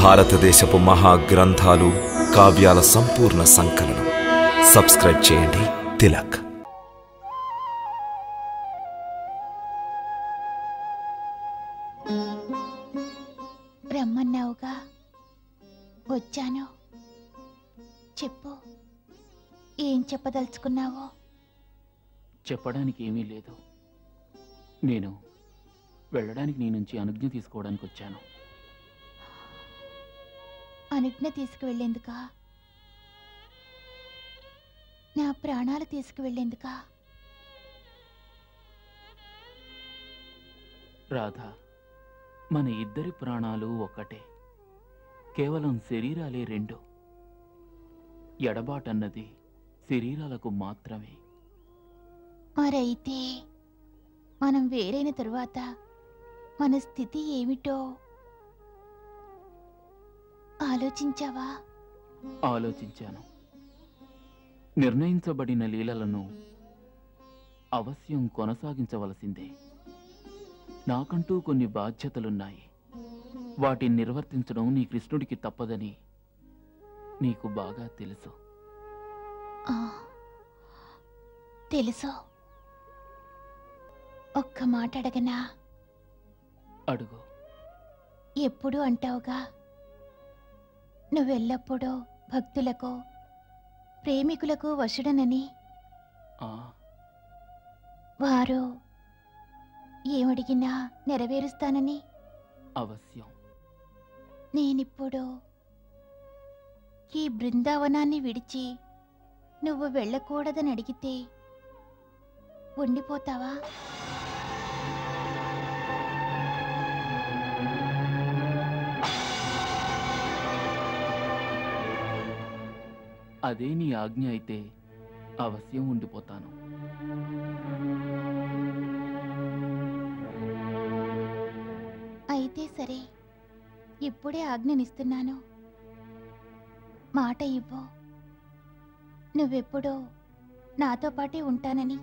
భారతదేశపు మహాగ్రంథాలు, కావ్యాల సంపూర్ణ సంకలనం. సబ్స్క్రైబ్ చేయండి తిలక్. రమ్మన్నావుగా, వచ్చాను. చెప్పు, ఏం చెప్పదలుచుకున్నావో? చెప్పడానికి ఏమీ లేదు. నేను వెళ్ళడానికి నీ నుంచి అనుజ్ఞ తీసుకోవడానికి వచ్చాను. అనుజ్ఞ తీసుకువెళ్ళేందుకా? నా ప్రాణాలు తీసుకువెళ్ళేందుకా? రాధా, మన ఇద్దరి ప్రాణాలు ఒక్కటే. కేవలం శరీరాలే రెండు. ఎడబాటన్నది శరీరాలకు మాత్రమే. మరైతే మనం వేరైన తరువాత మన స్థితి ఏమిటో ఆలోచించావా? ఆలోచించాను. నిర్ణయించబడిన లీలలను అవశ్యం కొనసాగించవలసిందే. నాకంటూ కొన్ని బాధ్యతలున్నాయి. వాటిని నిర్వర్తించడం నీ కృష్ణుడికి తప్పదని నీకు బాగా తెలుసు. తెలుసు. ఒక్క మాట అడగనా? అడుగు. ఎప్పుడు అంటావుగా, నువ్వెల్లప్పుడూ భక్తులకు, ప్రేమికులకు వశుడనని. వారు ఏమడిగినా నెరవేరుస్తానని. అవశ్యం. నేనిప్పుడు ఈ బృందావనాన్ని విడిచి నువ్వు వెళ్ళకూడదని అడిగితే ఉండిపోతావా? అదే నీ ఆజ్ఞ అయితే అవశ్యం ఉండిపోతాను. అయితే సరే, ఇప్పుడే ఆజ్ఞనిస్తున్నాను. మాట ఇవ్వు, నువ్వెప్పుడూ నాతో పాటే ఉంటానని.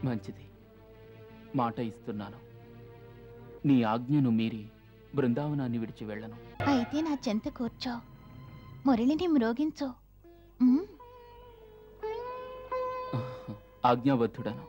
మంచిది, మాట ఇస్తున్నాను. నీ ఆజ్ఞను మీరి బృందావనాన్ని విడిచి వెళ్ళను. అయితే నా చెంత కూర్చో, మురళిని మ్రోగించు. ఆజ్ఞాబద్ధుడను.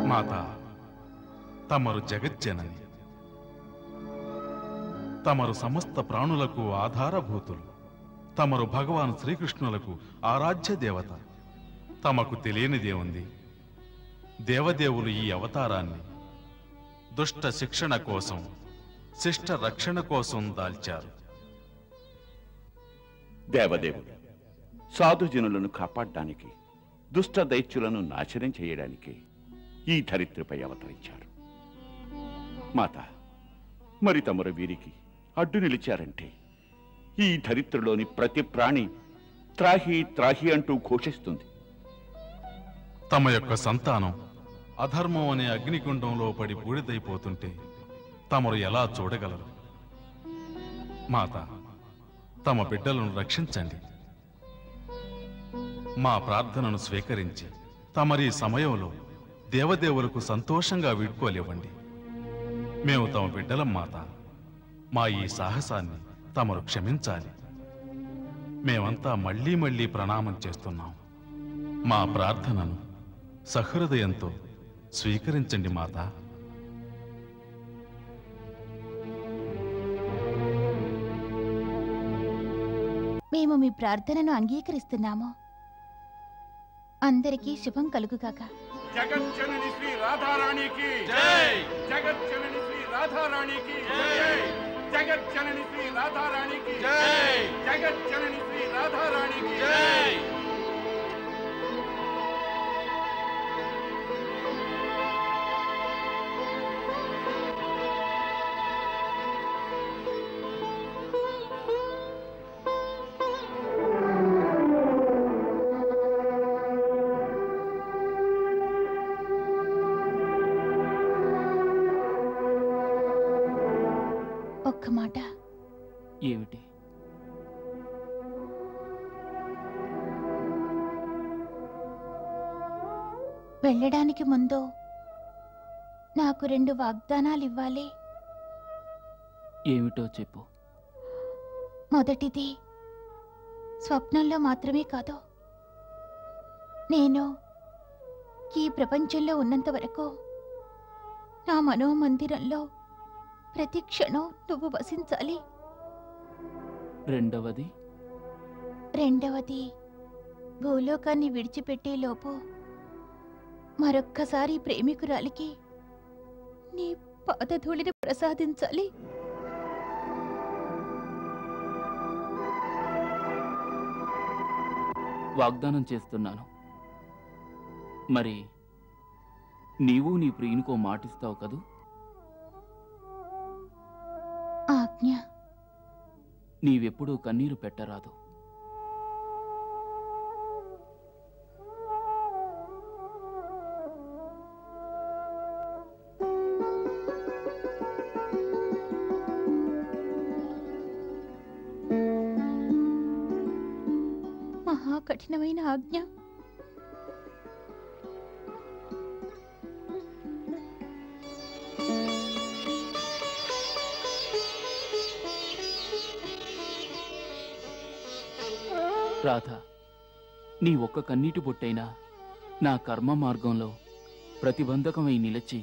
మాత, తమరు జగజ్జనని. తమరు సమస్త ప్రాణులకు ఆధారభూతులు. తమరు భగవాన్ శ్రీకృష్ణులకు ఆరాధ్య దేవత. తమకు తెలియనిదేముంది? దేవదేవులు ఈ అవతారాన్ని దుష్ట శిక్షణ కోసం, శిష్ట రక్షణ కోసం దాల్చారు. దేవదేవులు సాధుజనులను కాపాడడానికి, దుష్ట దైత్యులను నాశనం చేయడానికి ఈ ధరిత్రిపై అవతరించారు. మాత, మరి తమరు వీరికి అడ్డు నిలిచారంటే ఈ ధరిత్రిలోని ప్రతి ప్రాణి త్రాహి త్రాహి అంటూ ఘోషిస్తుంది. తమ యొక్క సంతానం అధర్మం అనే అగ్నిగుండంలో పడి బూడిదైపోతుంటే తమరు ఎలా చూడగలరు? మాత, తమ బిడ్డలను రక్షించండి. మా ప్రార్థనను స్వీకరించి తమరి సమయంలో దేవదేవులకు సంతోషంగా వీడ్కోలివ్వండి. మేము తమ బిడ్డలం మాత. మా ఈ సాహసాన్ని తమరు క్షమించాలి. మేమంతా మళ్లీ మళ్లీ ప్రణామం చేస్తున్నాం. మా ప్రార్థనను సహృదయంతో స్వీకరించండి మాత. మేము మీ ప్రార్థనను అంగీకరిస్తున్నాము. అందరికీ శుభం కలుగుగాక. జగజ్జనని శ్రీ రాధారాణికి జై. జగజ్జనని శ్రీ రాధారాణికి జై. జగజ్జనని శ్రీ రాధారాణికి జై. జగజ్జనని శ్రీ రాధారాణికి జై. ఒక్క మాట. ఏమిటి? వెళ్ళడానికి ముందు నాకు 2 వాగ్దానాలు ఇవ్వాలి. ఏమిటో చెప్పు. మొదటిది స్వప్నంలో మాత్రమే కాదు, నేను ఈ ప్రపంచంలో ఉన్నంత వరకు నా మనోమందిరంలో ప్రతి క్షణం నువ్వు వసించాలి. రెండవది భూలోకాన్ని విడిచిపెట్టే లోపు మరొక్కసారి ప్రేమికురాలికి నీ పాదధూళిని ప్రసాదించాలి. వాగ్దానం చేస్తున్నాను. మరి నీవు నీ ప్రియునికో మాటిస్తావు కదూ? ఆజ్ఞ. నీవెప్పుడూ కన్నీరు పెట్టరాదు. మహా కఠినమైన ఆజ్ఞ. రాధ, నీ ఒక్క కన్నీటి బొట్టైనా నా కర్మ మార్గంలో ప్రతిబంధకమై నిలిచి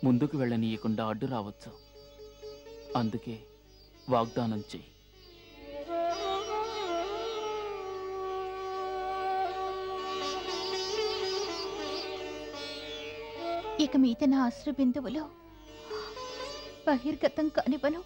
ముందుకు వెళ్ళనీయకుండా అడ్డు రావచ్చు. అందుకే వాగ్దానం చెయ్యి. ఇక మీద నా అశ్రు బిందువులు బహిర్గతం కానివ్వను.